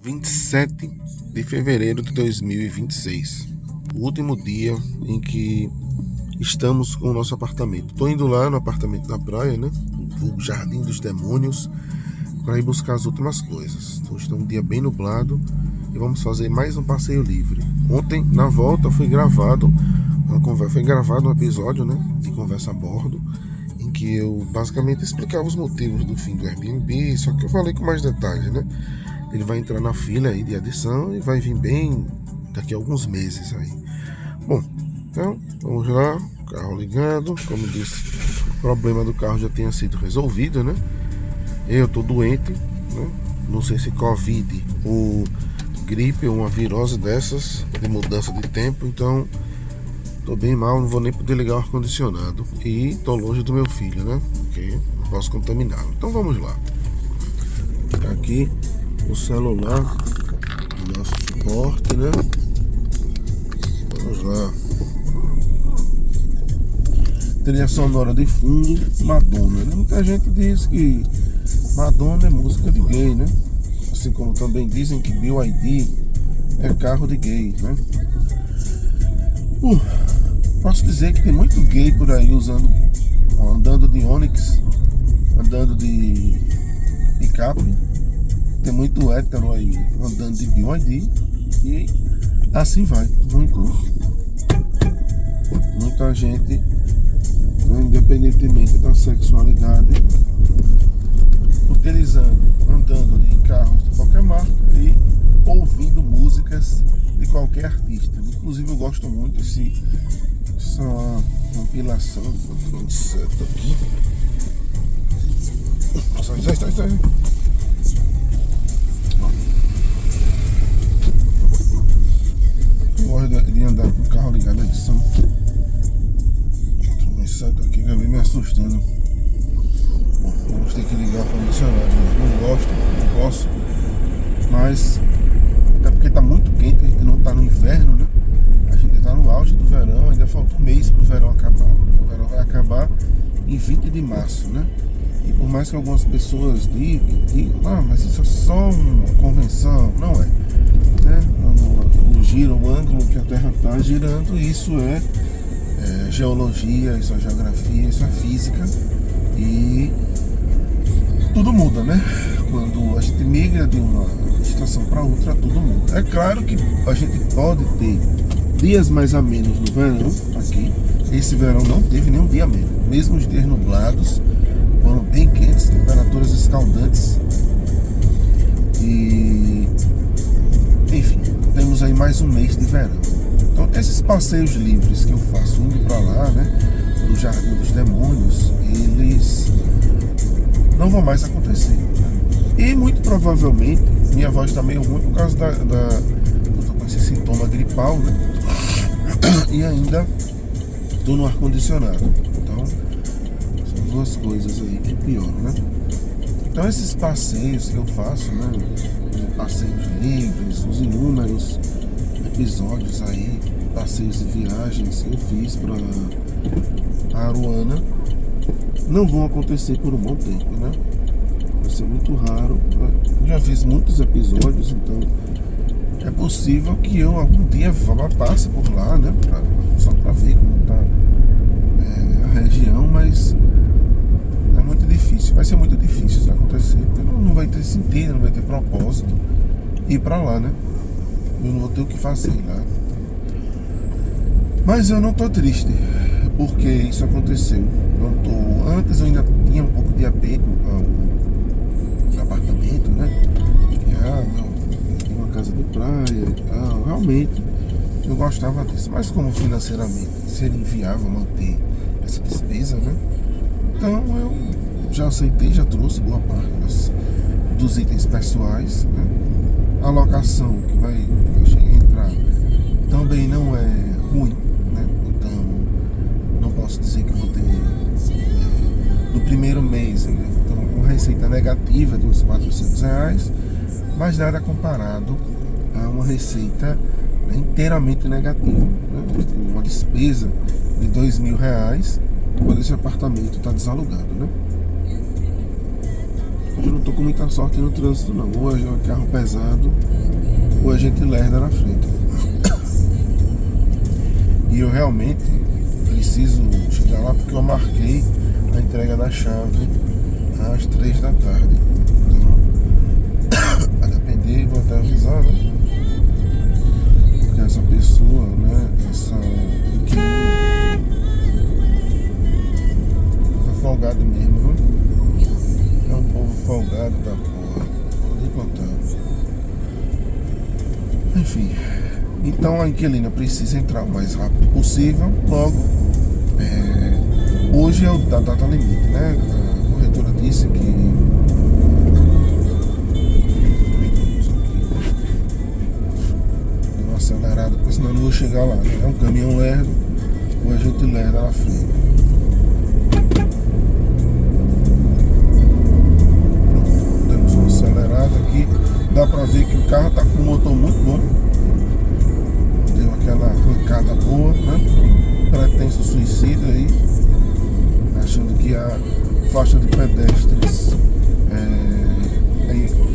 27 de fevereiro de 2026, o último dia em que estamos com o nosso apartamento. Estou indo lá no apartamento da praia, né? O Jardim dos Demônios, para ir buscar as últimas coisas. Hoje está um dia bem nublado e vamos fazer mais um passeio livre. Ontem, na volta, foi gravado um episódio, né, de conversa a bordo, em que eu basicamente explicava os motivos do fim do Airbnb, só que eu falei com mais detalhes, né? Ele vai entrar na fila aí de adição e vai vir bem daqui a alguns meses aí. Bom, então vamos lá, carro ligado, como disse, o problema do carro já tinha sido resolvido, né? Eu tô doente, né? Não sei se Covid ou gripe ou uma virose dessas de mudança de tempo, então tô bem mal, não vou nem poder ligar o ar-condicionado e tô longe do meu filho, né? Porque não posso contaminá-lo. Então vamos lá. Tá aqui o celular, nosso suporte, né? Vamos lá. Trilha sonora de fundo, Madonna, né? Muita gente diz que Madonna é música de gay, né? Assim como também dizem que BYD é carro de gay, né? Posso dizer que tem muito gay por aí andando de Onix, andando de picape. Tem muito hétero aí andando de BYD e assim vai. Muita gente, independentemente da sexualidade, andando de carros de qualquer marca e ouvindo músicas de qualquer artista. Inclusive eu gosto muito essa compilação do inseto aqui. Sai. Eu gosto de andar com o carro ligado à edição. Um inseto aqui que vem me assustando. Bom, vamos ter que ligar o ar-condicionado. Não gosto, não posso. Mas até porque tá muito quente, a gente não tá no inverno, né? A gente tá no auge do verão, ainda falta um mês pro verão acabar. O verão vai acabar em 20 de março, né? E por mais que algumas pessoas digam, mas isso é só uma convenção, não é, né? O ângulo que a Terra está girando, isso é geologia, isso é geografia, isso é física e tudo muda, né? Quando a gente migra de uma estação para outra, tudo muda. É claro que a gente pode ter dias mais a menos no verão aqui. Esse verão não teve nenhum dia menos, mesmo os dias nublados foram bem quentes, temperaturas escaldantes e enfim, temos aí mais um mês de verão. Então esses passeios livres que eu faço indo para lá, né, do Jardim dos Demônios, eles não vão mais acontecer, né? E muito provavelmente minha voz está meio ruim por causa eu tô com esse sintoma gripal, né? E ainda tô no ar-condicionado. Então são duas coisas aí que pioram, né? Então esses passeios que eu faço, né, passeios livres, os inúmeros episódios aí, passeios e viagens que eu fiz para Aruana, não vão acontecer por um bom tempo, né? Vai ser muito raro. Eu já fiz muitos episódios, então é possível que eu algum dia passe por lá, né? Só para ver como tá a região, mas é muito difícil. Vai ser muito difícil isso acontecer, porque não vai ter sentido, não vai ter propósito ir para lá, né? Eu não vou ter o que fazer lá. Mas eu não tô triste porque isso aconteceu. Antes eu ainda tinha um pouco de apego ao apartamento, né? Tem uma casa de praia e tal. Realmente eu gostava disso. Mas como financeiramente seria inviável manter essa despesa, né? Então eu já aceitei, já trouxe boa parte dos itens pessoais, né? A locação que vai entrar também não é ruim, né? Então não posso dizer que vou ter no primeiro mês, né, então, uma receita negativa de uns R$400, mas nada comparado a uma receita, né, inteiramente negativa, né? Uma despesa de R$2.000 quando esse apartamento está desalugado, né? Hoje eu não tô com muita sorte no trânsito não. Ou é carro pesado, ou é gente lerda na frente. E eu realmente preciso chegar lá porque eu marquei a entrega da chave às 3 da tarde. Então, a depender, vou até avisar, né? Porque essa pessoa, né? Essa folgado mesmo, viu? É um povo folgado da porra. Pode contar. Enfim. Então a inquilina precisa entrar o mais rápido possível. Logo, hoje é a data limite, né? A corretora disse que deu uma acelerada, porque senão eu não vou chegar lá, né? É um caminhão lerdo, ou a gente lerda na frente. Demos uma acelerada aqui. Dá pra ver que o carro tá com um motor muito bom. Deu aquela arrancada boa, né? Pretenso suicídio aí, achando que a faixa de pedestres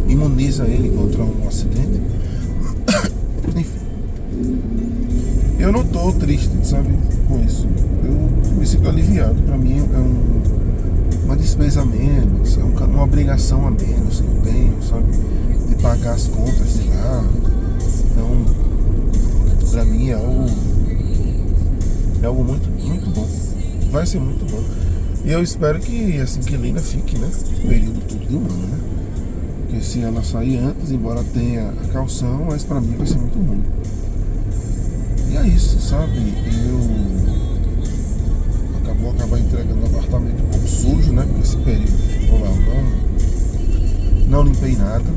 imuniza ele contra um acidente. Enfim, eu não tô triste, sabe, com isso. Eu me sinto aliviado. Pra mim é uma despesa a menos, é uma obrigação a menos que eu tenho, sabe, de pagar as contas de lá. Então, pra mim é algo muito, muito bom. Vai ser muito bom. E eu espero que essa inquilina fique, né? O período todo de um ano, né? Porque se ela sair antes, embora tenha a calção, mas pra mim vai ser muito ruim. E é isso, sabe? Eu vou acabar entregando o apartamento um pouco sujo, né? Porque esse período que ficou lá eu não limpei nada, né?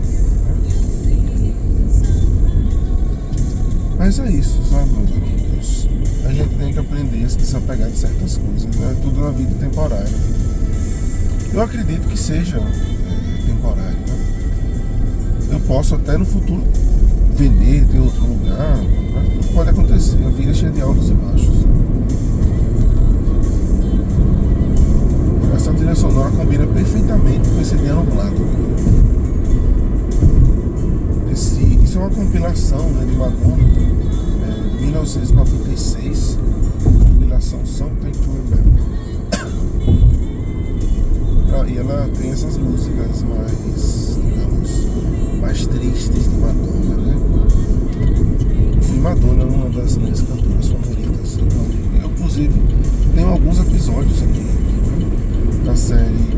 Mas é isso, sabe, meus amigos? A gente tem que aprender a se desapegar de certas coisas, né? Tudo na vida é temporário. Eu acredito que seja temporário, né? Eu posso até no futuro vender, ter outro lugar, né? Tudo pode acontecer. A vida é cheia de altos e baixos. Essa trilha sonora combina perfeitamente com esse dia nublado. Isso é uma compilação, né, de Madonna, de 1996, compilação Something to Remember. E ela tem essas músicas mais, digamos, mais tristes de Madonna, né? E Madonna é uma das minhas cantoras favoritas. Eu, inclusive, tenho alguns episódios aqui, né, da série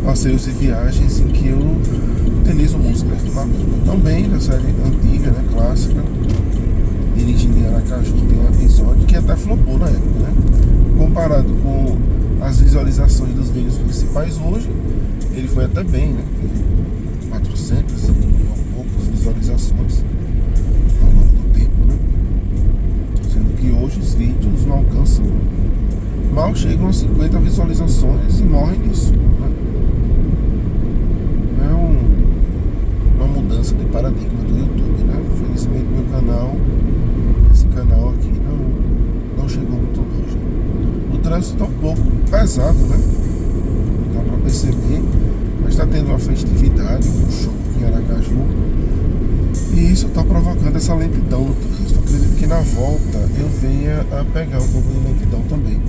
Passeios e Viagens em que eu utilizo músicas de Madonna. Também da série antiga, né, clássica, Dirigindo em Aracaju, tem um episódio que até flopou na época, né? Comparado com as visualizações dos vídeos principais hoje, ele foi até bem, né? Teve 400 e poucas visualizações ao longo do tempo, né? Sendo que hoje os vídeos não alcançam, mal chegam a 50 visualizações e morrem nisso, né? É uma mudança de paradigma do YouTube, né? Infelizmente meu canal, esse canal aqui não chegou muito longe. O trânsito está um pouco pesado, né? Dá para perceber, mas está tendo uma festividade, um show aqui em Aracaju, e isso está provocando essa lentidão no trânsito. Acredito que na volta eu venha a pegar um pouco de lentidão também.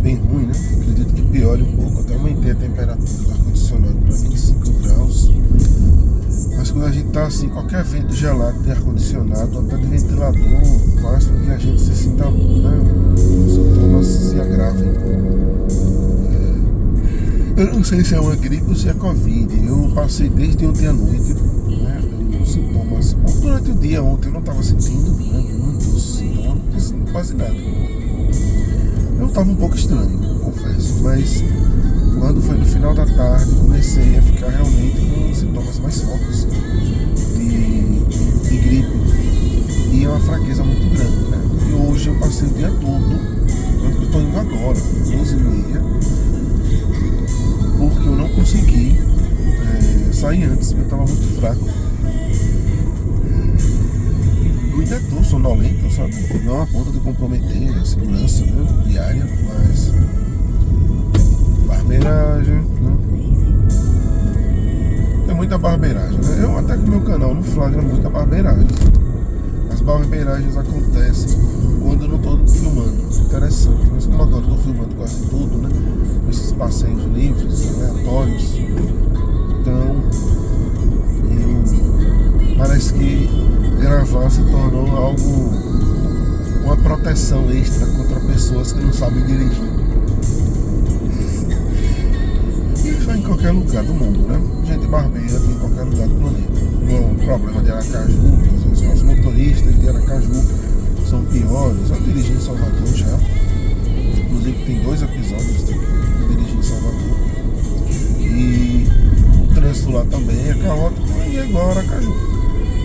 Bem ruim, né? Acredito que piore um pouco. Até aumentei a temperatura do ar-condicionado para 25 graus. Mas quando a gente tá assim, qualquer vento gelado de ar-condicionado, até de ventilador, faz com que a gente se sinta, né? Os sintomas se agravem. Eu não sei se é uma gripe ou se é Covid. Eu passei desde ontem à noite, né? Os sintomas. Durante o dia ontem eu não estava sentindo, né, muitos sintomas, quase nada. Eu estava um pouco estranho, confesso, mas quando foi no final da tarde comecei a ficar realmente com sintomas mais fortes de gripe e uma fraqueza muito grande, né? E hoje eu passei o dia todo, tanto que eu estou indo agora, 12h30, porque eu não consegui sair antes, porque eu estava muito fraco. No ainda tô sonolento, sabe? Não a ponto de comprometer a segurança, né, diária, mas barbeiragem, né? Tem muita barbeiragem, né? Eu até que no meu canal não flagra muita barbeiragem. As barbeiragens acontecem quando eu não tô filmando. Interessante, mas como agora eu tô filmando quase tudo, né? Esses passeios livres, aleatórios. Então, parece que gravar se tornou algo, uma proteção extra contra pessoas que não sabem dirigir. Isso é em qualquer lugar do mundo, né? Gente barbeira em qualquer lugar do planeta. O problema de Aracaju, os motoristas de Aracaju são piores. Eu dirigi em Salvador já. Inclusive tem 2 episódios que eu dirigi em Salvador. E o trânsito lá também é caótico e é igual a Aracaju.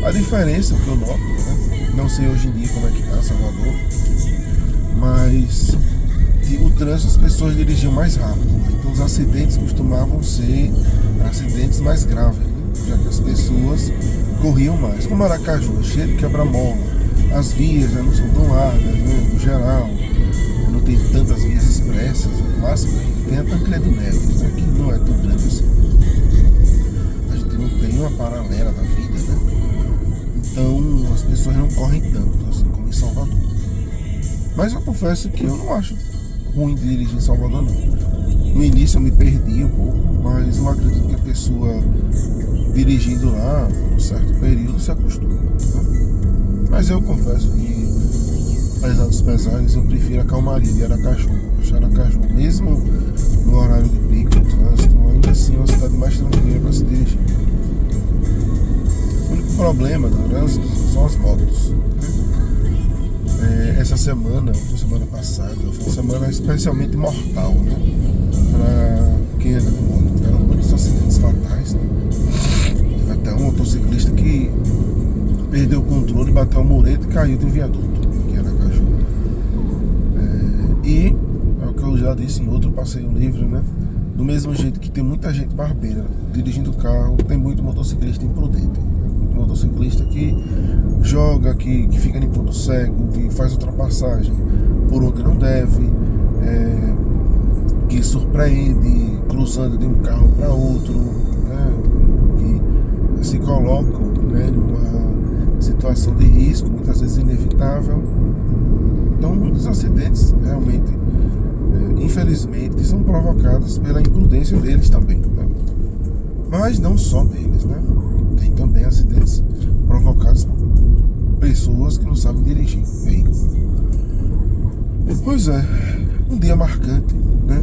A diferença que eu noto, né? Não sei hoje em dia como é que tá Salvador, mas o trânsito as pessoas dirigiam mais rápido, né? Então os acidentes costumavam ser acidentes mais graves, né? Já que as pessoas corriam mais. Como Aracaju é cheio de quebra-mola, as vias já não são tão largas, né? No geral, não tem tantas vias expressas, no máximo tem a Tancredo Neves, né? Que não é tão grande assim. A gente não tem uma paralela da vida, né? Então as pessoas não correm tanto assim como em Salvador. Mas eu confesso que eu não acho ruim de dirigir em Salvador não. No início eu me perdi um pouco, mas eu acredito que a pessoa dirigindo lá por um certo período se acostuma, né? Mas eu confesso que, apesar dos pesares, eu prefiro a calmaria de Aracaju. Acho Aracaju, mesmo no horário de pico, o trânsito, ainda assim é uma cidade mais tranquila para se dirigir. O único problema do trânsito são as motos. Essa semana, ou semana passada, foi uma semana especialmente mortal, né? Para quem anda de moto. Tiveram muitos acidentes fatais, né? Teve até um motociclista que perdeu o controle, bateu a mureta e caiu de um viaduto, que era Aracaju. E é o que eu já disse em outro passeio livre, né? Do mesmo jeito que tem muita gente barbeira dirigindo carro, tem muito motociclista imprudente. Muito motociclista que joga, que fica em ponto cego, que faz ultrapassagem por onde não deve, que surpreende cruzando de um carro para outro, né? Que se colocam, né, numa situação de risco, muitas vezes inevitável. Então muitos acidentes realmente, infelizmente, são provocados pela imprudência deles também, né? Mas não só deles, né? Tem também acidentes provocados por pessoas que não sabem dirigir veículo. Pois é, um dia marcante, né?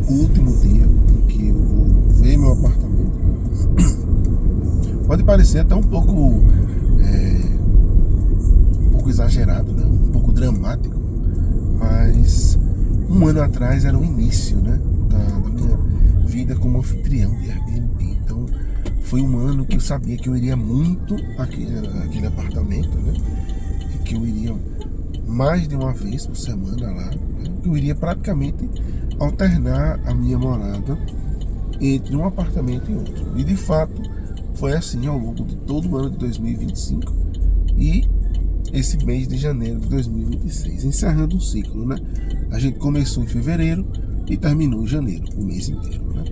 O último dia em que eu vou ver meu apartamento. Pode parecer até um pouco exagerado, né? Um pouco dramático, mas um ano atrás era o início, né? Da minha vida como anfitrião de Airbnb. Então foi um ano que eu sabia que eu iria muito aquele apartamento, né? E que eu iria mais de uma vez por semana lá, né? Que eu iria praticamente alternar a minha morada entre um apartamento e outro. E de fato foi assim ao longo de todo o ano de 2025 e esse mês de janeiro de 2026, encerrando um ciclo, né? A gente começou em fevereiro e terminou em janeiro, o mês inteiro, né?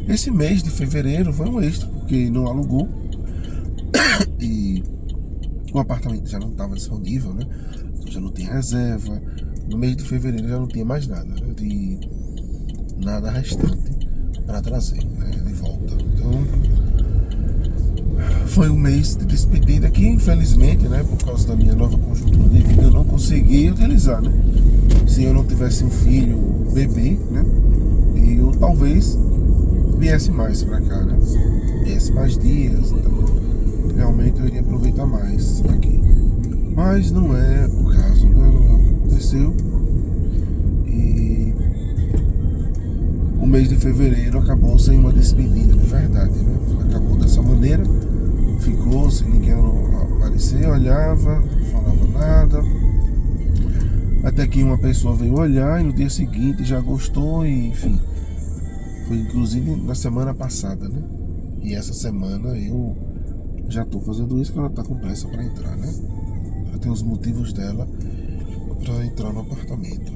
Esse mês de fevereiro foi um extra, porque não alugou e o apartamento já não estava disponível, né? Já não tinha reserva. No mês de fevereiro já não tinha mais nada, né? De nada restante para trazer, né? De volta. Então foi um mês de despedida que, infelizmente, né, por causa da minha nova conjuntura de vida, eu não consegui utilizar, né? Se eu não tivesse um filho, bebê, né, eu talvez viesse mais pra cá, né? Viesse mais dias, então realmente eu iria aproveitar mais aqui. Mas não é o caso, né? Não aconteceu. E o mês de fevereiro acabou sem uma despedida de verdade, né? Acabou dessa maneira. Ficou sem ninguém aparecer, olhava, não falava nada. Até que uma pessoa veio olhar e no dia seguinte já gostou e enfim. Foi inclusive na semana passada, né? E essa semana eu já estou fazendo isso, que ela está com pressa para entrar, né? Ela tem os motivos dela para entrar no apartamento.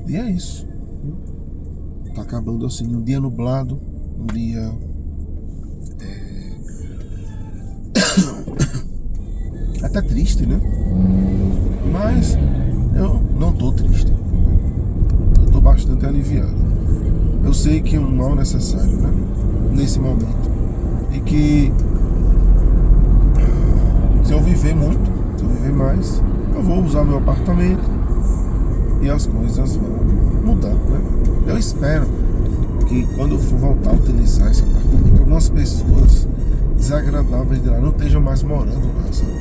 E é isso. Tá acabando assim, um dia nublado, um dia até triste, né? Mas eu não tô triste. Eu tô bastante aliviado. Eu sei que é um mal necessário, né? Nesse momento. E que se eu viver muito, se eu viver mais, eu vou usar meu apartamento e as coisas vão mudar, né? Eu espero que quando eu for voltar a utilizar esse apartamento, algumas pessoas desagradáveis de lá não estejam mais morando lá, sabe?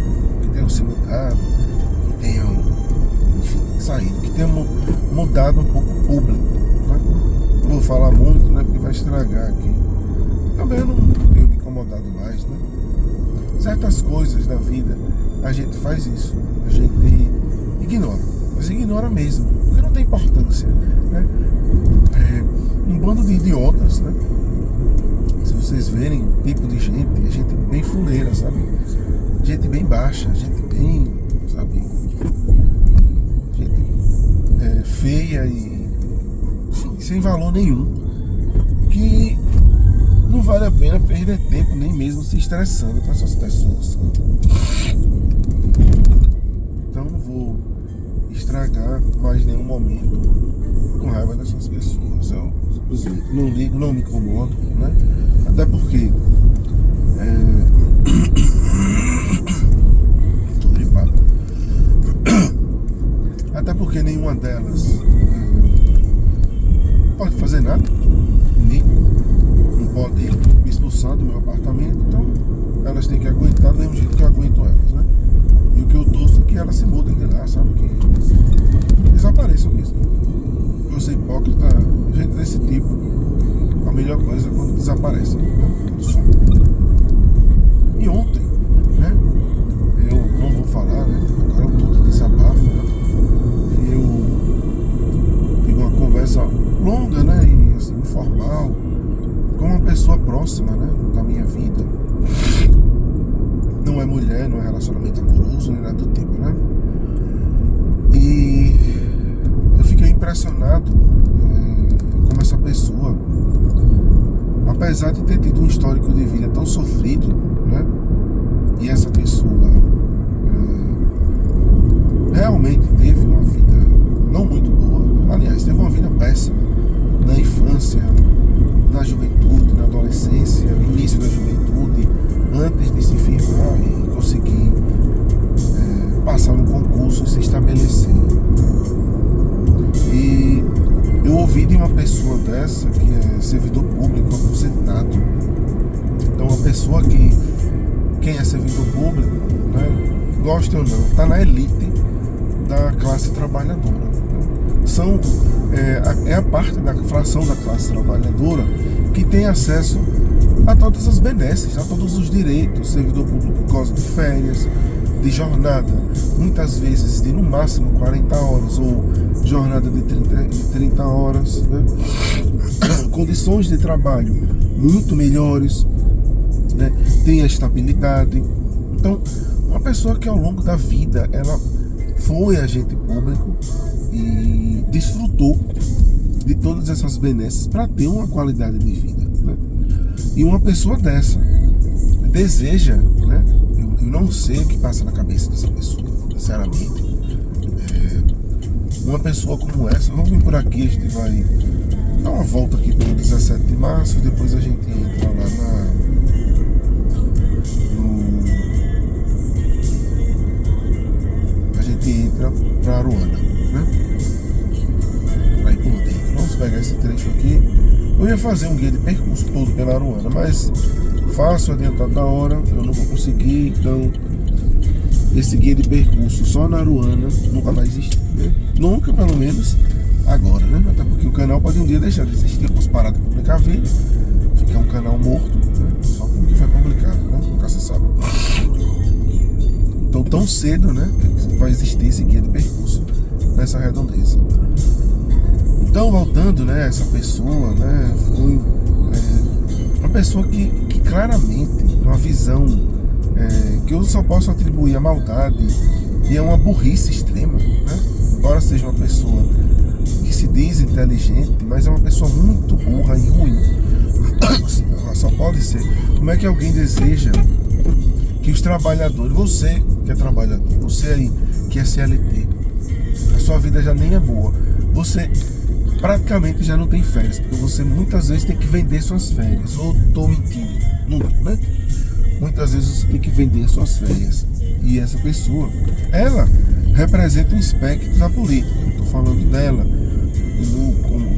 Que tenham se mudado, que tenham, enfim, saído, que tenham mudado um pouco o público, né? Não vou falar muito, né? Porque vai estragar aqui. Também eu não tenho me incomodado mais, né? Certas coisas da vida a gente faz isso, a gente ignora, mas ignora mesmo, porque não tem importância, né? Um bando de idiotas, né? Se vocês verem o tipo de gente, é gente bem fuleira, sabe? Gente bem baixa, gente bem, sabe? Gente feia e, enfim, sem valor nenhum, que não vale a pena perder tempo nem mesmo se estressando com essas pessoas. Então não vou estragar mais nenhum momento com raiva dessas pessoas. Eu simplesmente não ligo, não me incomodo, né? Até porque tô gripado. Até porque nenhuma delas pode fazer nada comigo, não pode me expulsar do meu apartamento, então elas têm que aguentar do mesmo jeito que eu aguento elas, né? E o que eu torço é que elas se mudem de lá, sabe? Que desapareçam mesmo. Eu sou hipócrita, gente desse tipo, a melhor coisa é quando desaparece, né? E ontem, né? Eu não vou falar, né? Agora eu tô de desabafo, né? Eu tive uma conversa longa, né? E assim, informal, com uma pessoa próxima, né? Da minha vida. Não é mulher, não é relacionamento amoroso, nem nada do tipo, né? E eu fiquei impressionado como essa pessoa, apesar de ter tido um histórico de vida tão sofrido, né? E essa pessoa realmente teve uma vida não muito boa. Aliás, teve uma vida péssima na infância, na juventude, na adolescência, no início da juventude, antes de se firmar e conseguir passar no concurso e se estabelecer. E eu ouvi de uma pessoa dessa, que é servidor público aposentado. Então, uma pessoa que, quem é servidor público, né, gosta ou não, está na elite da classe trabalhadora. É a parte da fração da classe trabalhadora que tem acesso a todas as benesses, a todos os direitos. O servidor público goza de férias, de jornada, muitas vezes de no máximo 40 horas ou jornada de 30 horas, né? Condições de trabalho muito melhores, né? Tem a estabilidade. Então, uma pessoa que ao longo da vida ela foi agente público e desfrutou de todas essas benesses para ter uma qualidade de vida, né? E uma pessoa dessa deseja, né? Eu não sei o que passa na cabeça dessa pessoa, sinceramente. Uma pessoa como essa, vamos vir por aqui, a gente vai dar uma volta aqui pelo 17 de março e depois a gente entra lá a gente entra pra Aruana, né? Pra ir por dentro. Vamos pegar esse trecho aqui. Eu ia fazer um guia de percurso todo pela Aruana, mas faço adiantado da hora, eu não vou conseguir, então esse guia de percurso só na Aruana nunca vai existir, né? Nunca, pelo menos agora, né? Até porque o canal pode um dia deixar de existir, eu posso parar de publicar vídeo, ficar um canal morto, né? Só porque foi publicado, né? Nunca se sabe. Então tão cedo, né? Vai existir esse guia de percurso nessa redondeza. Então voltando, né? Essa pessoa, né? Foi uma pessoa que claramente uma visão que eu só posso atribuir à maldade e a uma burrice extrema, né? Embora seja uma pessoa que se diz inteligente, mas é uma pessoa muito burra e ruim. Só pode ser. Como é que alguém deseja que os trabalhadores, você que é trabalhador, você aí que é CLT, a sua vida já nem é boa, você praticamente já não tem férias, porque você muitas vezes tem que vender suas férias. Ou tô mentindo? Não, né? Muitas vezes você tem que vender suas férias. E essa pessoa, ela representa um espectro da política. Eu estou falando dela como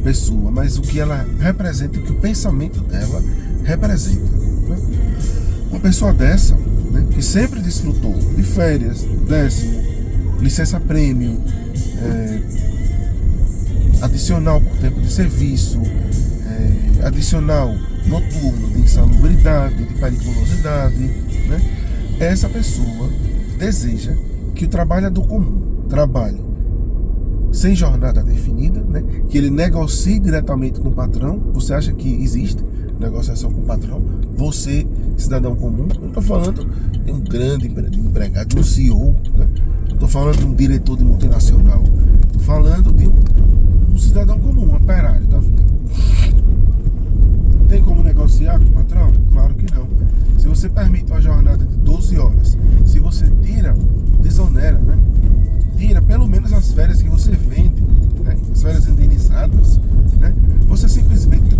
pessoa, mas o que ela representa, o que o pensamento dela representa, né? Uma pessoa dessa, né, que sempre desfrutou de férias, décimo, licença prêmio, adicional por tempo de serviço, adicional noturno de insalubridade, de periculosidade, né? Essa pessoa deseja que o trabalhador comum trabalhe sem jornada definida, né? Que ele negocie diretamente com o patrão. Você acha que existe negociação com o patrão? Você, cidadão comum, eu não estou falando de um grande empregado, de um CEO, né? Estou falando de um diretor de multinacional. Estou falando de um cidadão comum, um operário da vida. Tem como negociar com o patrão? Claro que não. Se você permite uma jornada de 12 horas, se você desonera, né? Tira pelo menos as férias que você vende, né? As férias indenizadas, né? Você simplesmente está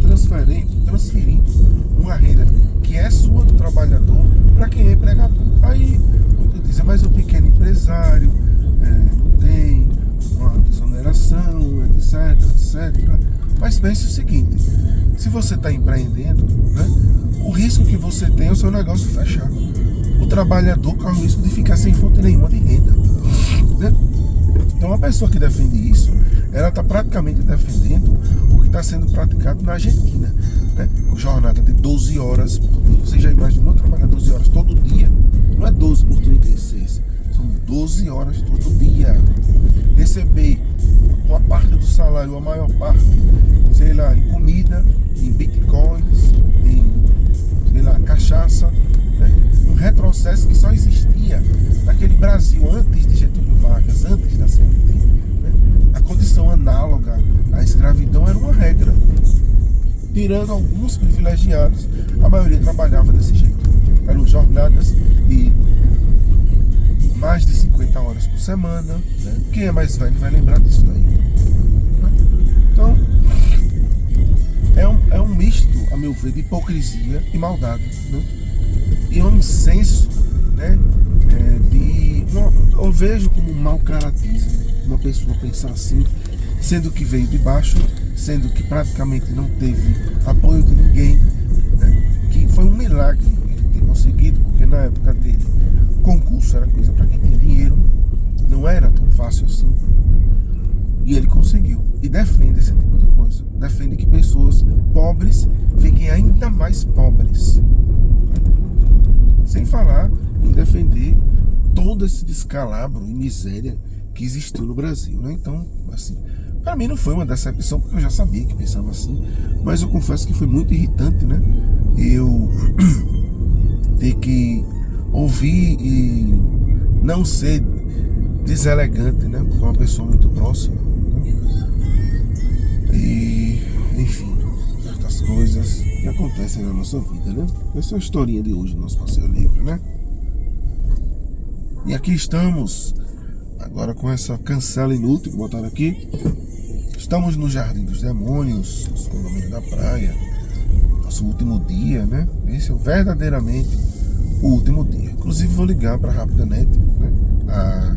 transferindo uma renda que é sua do trabalhador para quem é empregador. Aí, muitos dizem, mas o pequeno empresário não tem uma desoneração, etc, etc. Mas pense o seguinte, se você está empreendendo, né, o risco que você tem é o seu negócio fechar. O trabalhador corre o risco de ficar sem fonte nenhuma de renda, né? Então, uma pessoa que defende isso, ela está praticamente defendendo o que está sendo praticado na Argentina, né? Jornada de 12 horas por dia. Você já imaginou trabalhar 12 horas todo dia? Não é 12 por 36, são 12 horas todo dia. Receber uma parte do salário, a maior parte, sei lá, em comida, em bitcoins, em, sei lá, cachaça, né? Um retrocesso que só existia naquele Brasil antes de Getúlio Vargas, antes da CNT, né? A condição análoga à escravidão era uma regra. Tirando alguns privilegiados, a maioria trabalhava desse jeito. Eram jornadas de mais de 50 horas por semana, né? Quem é mais velho vai lembrar disso daí, né? Então, é um misto, a meu ver, de hipocrisia e maldade, né? E é um senso, né, eu vejo como um mau caratismo uma pessoa pensar assim, sendo que veio de baixo, sendo que praticamente não teve apoio de ninguém, né? Que foi um milagre ele ter conseguido, porque na época dele concurso era coisa para quem tinha dinheiro, não era tão fácil assim, e ele conseguiu. E defende esse tipo de coisa, defende que pessoas pobres fiquem ainda mais pobres, sem falar em defender todo esse descalabro e miséria que existiu no Brasil, né? Então, assim, para mim não foi uma decepção, porque eu já sabia que pensava assim, mas eu confesso que foi muito irritante, né? Eu ter que ouvir e não ser deselegante, né? Com uma pessoa muito próxima, né? E, enfim, certas coisas que acontecem na nossa vida, né? Essa é a historinha de hoje do nosso passeio livre, né? E aqui estamos, agora com essa cancela inútil que botaram aqui. Estamos no Jardim dos Demônios, nos condomínios da praia. Nosso último dia, né? Esse é verdadeiramente o último dia. Inclusive vou ligar para a Rapidanet, né? A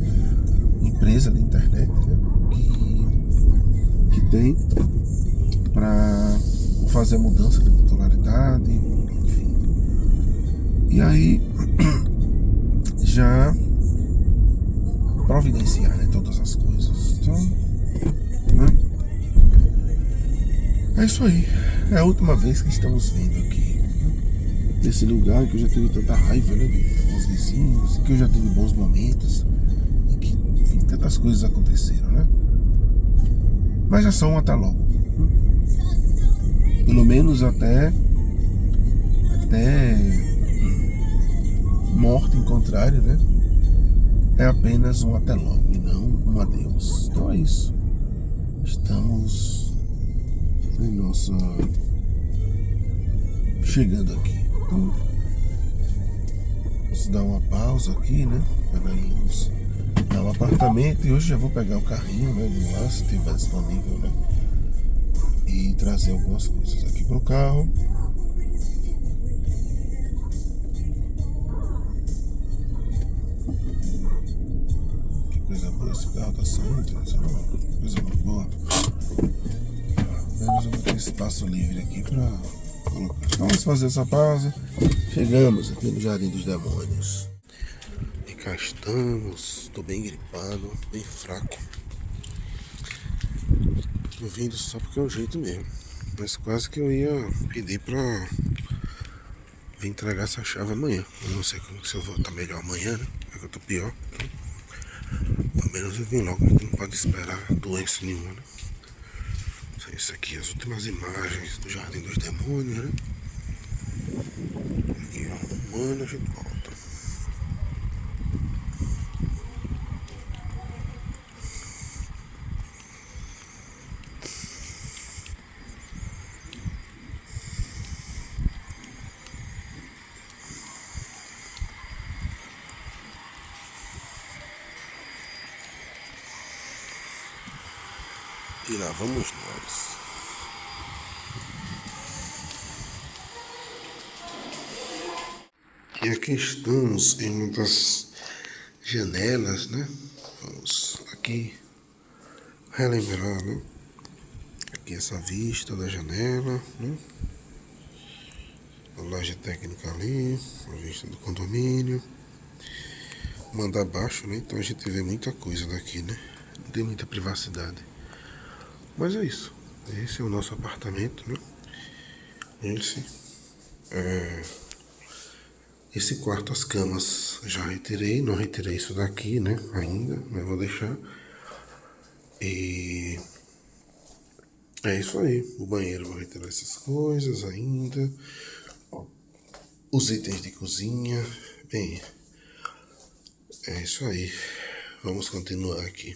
empresa de internet, né? que tem para fazer a mudança de titularidade, enfim. E aí já providenciar, né, todas as coisas. Então, né? É isso aí. É a última vez que estamos vendo aqui, né? Desse lugar que eu já tive tanta raiva, né, dos vizinhos, que eu já tive bons momentos e que, enfim, tantas coisas aconteceram, né? Mas já são até logo. Pelo menos até até morte em contrário, né? É apenas um até logo e não um adeus. Então é isso. Estamos em nossa... chegando aqui. Então, vamos dar uma pausa aqui, né? Para irmos dar um apartamento. E hoje já vou pegar o carrinho, né? De lá, se tiver disponível, né? E trazer algumas coisas aqui pro carro. Que coisa boa, esse carro tá saindo, coisa muito boa. Pelo menos eu vou ter espaço livre aqui pra colocar. Então vamos fazer essa pausa. Chegamos aqui no Jardim dos Demônios. E cá estamos. Tô bem gripado, bem fraco. Tô vindo só porque é o jeito mesmo. Mas quase que eu ia pedir pra vir entregar essa chave amanhã. Eu não sei se eu vou estar melhor amanhã, né? Porque eu tô pior. Então, ao menos eu vim logo, porque não pode esperar doença nenhuma, né? Isso aqui, as últimas imagens do Jardim dos Demônios, né? Aqui, ó. Mano, a gente volta. E lá vamos nós. E aqui estamos em uma das janelas, né? Vamos aqui relembrar, né? Aqui essa vista da janela, né? A loja técnica ali, a vista do condomínio. Mandar abaixo, né? Então a gente vê muita coisa daqui, né? Não tem muita privacidade. Mas é isso. Esse é o nosso apartamento, né? Esse quarto, as camas já retirei. Não retirei isso daqui, né? Ainda, mas vou deixar. E é isso aí. O banheiro, vou retirar essas coisas ainda. Os itens de cozinha. Bem, é isso aí. Vamos continuar aqui.